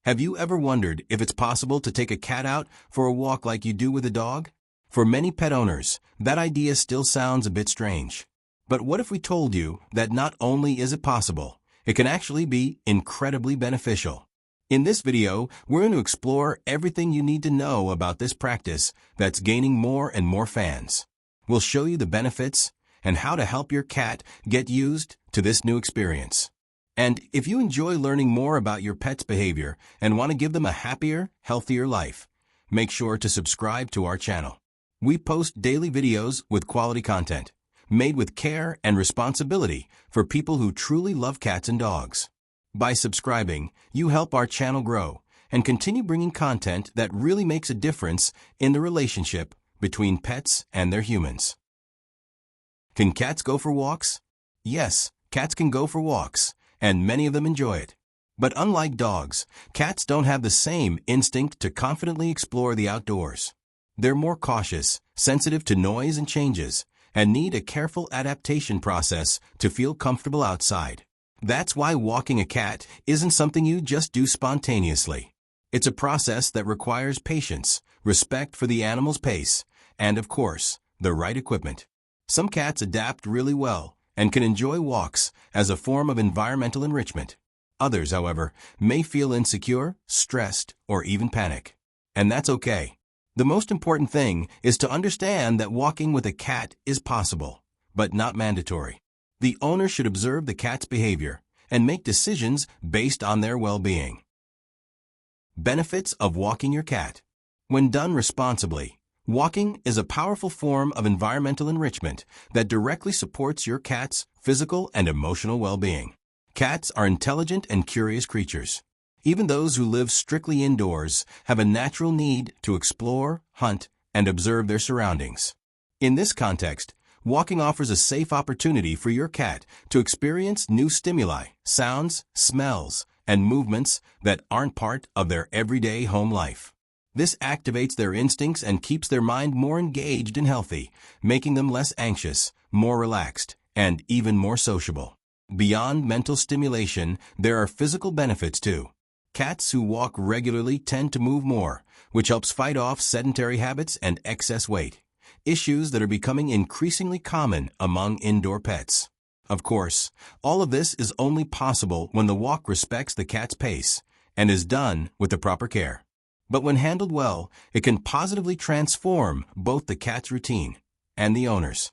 Have you ever wondered if it's possible to take a cat out for a walk like you do with a dog? For many pet owners, that idea still sounds a bit strange. But what if we told you that not only is it possible, it can actually be incredibly beneficial? In this video, we're going to explore everything you need to know about this practice that's gaining more and more fans. We'll show you the benefits and how to help your cat get used to this new experience. And if you enjoy learning more about your pet's behavior and want to give them a happier, healthier life, make sure to subscribe to our channel. We post daily videos with quality content, made with care and responsibility for people who truly love cats and dogs. By subscribing, you help our channel grow and continue bringing content that really makes a difference in the relationship between pets and their humans. Can cats go for walks? Yes, cats can go for walks, and many of them enjoy it. But unlike dogs, cats don't have the same instinct to confidently explore the outdoors. They're more cautious, sensitive to noise and changes, and need a careful adaptation process to feel comfortable outside. That's why walking a cat isn't something you just do spontaneously. It's a process that requires patience, respect for the animal's pace, and of course, the right equipment. Some cats adapt really well and can enjoy walks as a form of environmental enrichment. Others, however, may feel insecure, stressed, or even panic. And that's okay. The most important thing is to understand that walking with a cat is possible, but not mandatory. The owner should observe the cat's behavior and make decisions based on their well-being. Benefits of walking your cat. When done responsibly, walking is a powerful form of environmental enrichment that directly supports your cat's physical and emotional well-being. Cats are intelligent and curious creatures. Even those who live strictly indoors have a natural need to explore, hunt, and observe their surroundings. In this context, walking offers a safe opportunity for your cat to experience new stimuli, sounds, smells, and movements that aren't part of their everyday home life. This activates their instincts and keeps their mind more engaged and healthy, making them less anxious, more relaxed, and even more sociable. Beyond mental stimulation, there are physical benefits too. Cats who walk regularly tend to move more, which helps fight off sedentary habits and excess weight, issues that are becoming increasingly common among indoor pets. Of course, all of this is only possible when the walk respects the cat's pace and is done with the proper care. But when handled well, it can positively transform both the cat's routine and the owner's.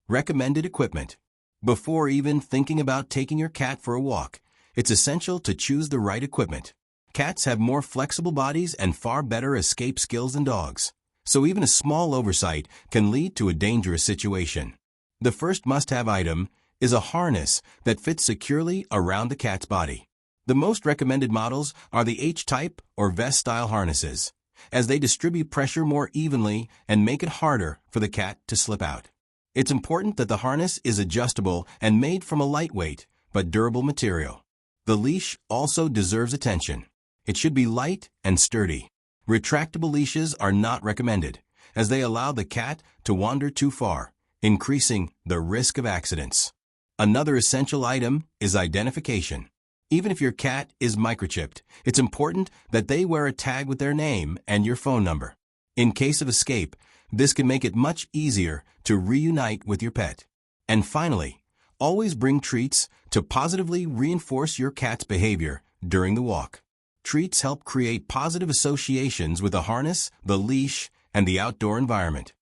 Recommended equipment. Before even thinking about taking your cat for a walk, it's essential to choose the right equipment. Cats have more flexible bodies and far better escape skills than dogs, so even a small oversight can lead to a dangerous situation. The first must-have item is a harness that fits securely around the cat's body. The most recommended models are the H-type or vest-style harnesses, as they distribute pressure more evenly and make it harder for the cat to slip out. It's important that the harness is adjustable and made from a lightweight but durable material. The leash also deserves attention. It should be light and sturdy. Retractable leashes are not recommended, as they allow the cat to wander too far, increasing the risk of accidents. Another essential item is identification. Even if your cat is microchipped, it's important that they wear a tag with their name and your phone number. In case of escape, this can make it much easier to reunite with your pet. And finally, always bring treats to positively reinforce your cat's behavior during the walk. Treats help create positive associations with the harness, the leash, and the outdoor environment.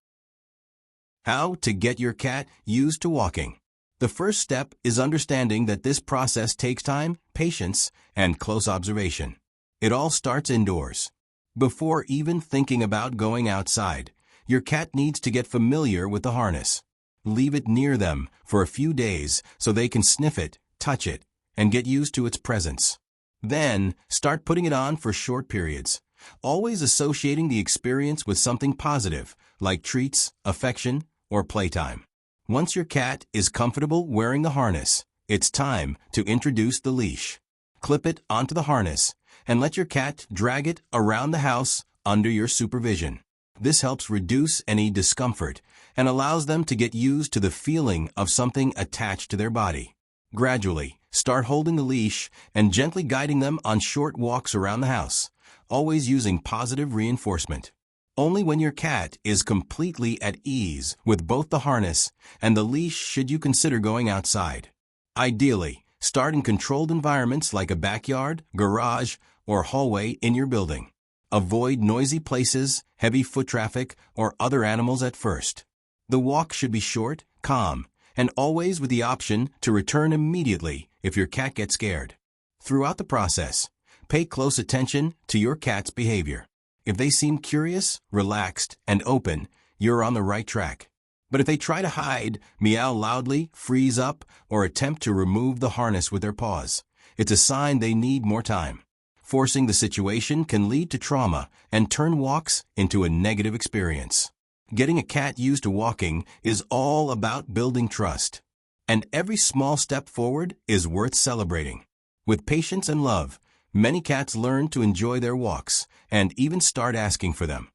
How to get your cat used to walking. The first step is understanding that this process takes time, patience, and close observation. It all starts indoors. Before even thinking about going outside, your cat needs to get familiar with the harness. Leave it near them for a few days so they can sniff it, touch it, and get used to its presence. Then, start putting it on for short periods, always associating the experience with something positive, like treats, affection, or playtime. Once your cat is comfortable wearing the harness, it's time to introduce the leash. Clip it onto the harness and let your cat drag it around the house under your supervision. This helps reduce any discomfort and allows them to get used to the feeling of something attached to their body. Gradually, Start holding the leash and gently guiding them on short walks around the house, always using positive reinforcement. Only when your cat is completely at ease with both the harness and the leash should you consider going outside. Ideally, start in controlled environments like a backyard, garage, or hallway in your building. Avoid noisy places, heavy foot traffic, or other animals at first. The walk should be short, calm, and always with the option to return immediately if your cat gets scared. Throughout the process, pay close attention to your cat's behavior. If they seem curious, relaxed, and open, you're on the right track. But if they try to hide, meow loudly, freeze up, or attempt to remove the harness with their paws, it's a sign they need more time. Forcing the situation can lead to trauma and turn walks into a negative experience. Getting a cat used to walking is all about building trust. And every small step forward is worth celebrating. With patience and love, many cats learn to enjoy their walks and even start asking for them.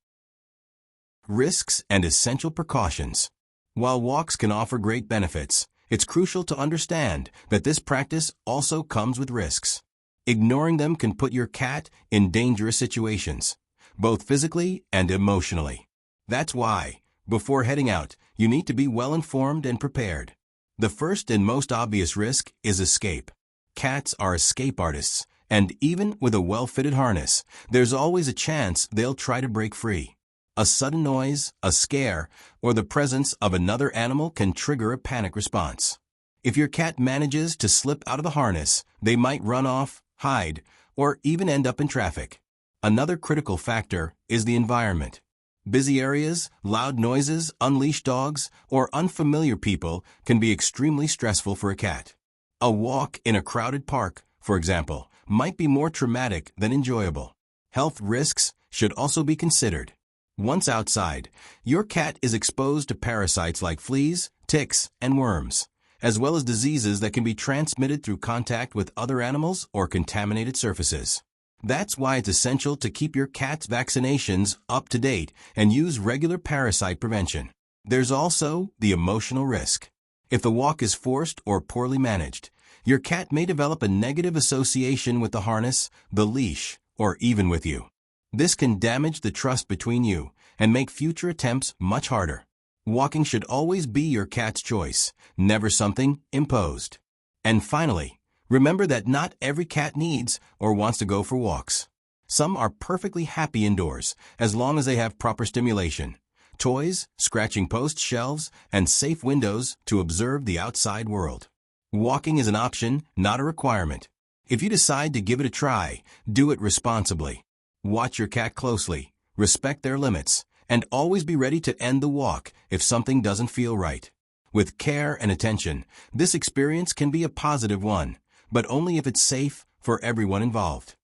Risks and essential precautions. While walks can offer great benefits, it's crucial to understand that this practice also comes with risks. Ignoring them can put your cat in dangerous situations, both physically and emotionally. That's why, before heading out, you need to be well informed and prepared. The first and most obvious risk is escape. Cats are escape artists, and even with a well-fitted harness, there's always a chance they'll try to break free. A sudden noise, a scare, or the presence of another animal can trigger a panic response. If your cat manages to slip out of the harness, they might run off, hide, or even end up in traffic. Another critical factor is the environment. Busy areas, loud noises, unleashed dogs, or unfamiliar people can be extremely stressful for a cat. A walk in a crowded park, for example, might be more traumatic than enjoyable. Health risks should also be considered. Once outside, your cat is exposed to parasites like fleas, ticks, and worms, as well as diseases that can be transmitted through contact with other animals or contaminated surfaces. That's why it's essential to keep your cat's vaccinations up to date and use regular parasite prevention. There's also the emotional risk. If the walk is forced or poorly managed, your cat may develop a negative association with the harness, the leash, or even with you. This can damage the trust between you and make future attempts much harder. Walking should always be your cat's choice, never something imposed. And finally, remember that not every cat needs or wants to go for walks. Some are perfectly happy indoors as long as they have proper stimulation, toys, scratching posts, shelves, and safe windows to observe the outside world. Walking is an option, not a requirement. If you decide to give it a try, do it responsibly. Watch your cat closely, respect their limits, and always be ready to end the walk if something doesn't feel right. With care and attention, this experience can be a positive one, but only if it's safe for everyone involved.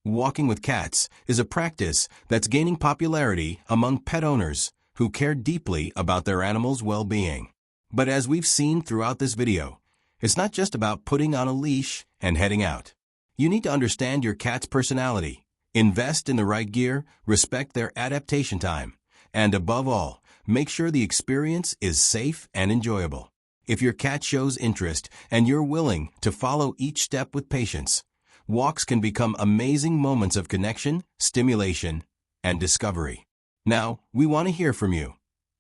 Walking with cats is a practice that's gaining popularity among pet owners who care deeply about their animals' well-being. But as we've seen throughout this video, it's not just about putting on a leash and heading out. You need to understand your cat's personality, invest in the right gear, respect their adaptation time, and above all, make sure the experience is safe and enjoyable. If your cat shows interest and you're willing to follow each step with patience, walks can become amazing moments of connection, stimulation, and discovery. Now, we want to hear from you.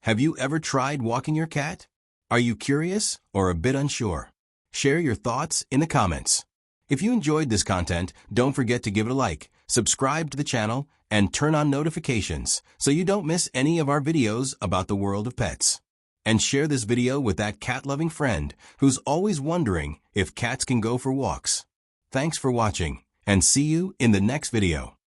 Have you ever tried walking your cat? Are you curious or a bit unsure? Share your thoughts in the comments. If you enjoyed this content, don't forget to give it a like, subscribe to the channel, and turn on notifications so you don't miss any of our videos about the world of pets. And share this video with that cat-loving friend who's always wondering if cats can go for walks. Thanks for watching, and see you in the next video.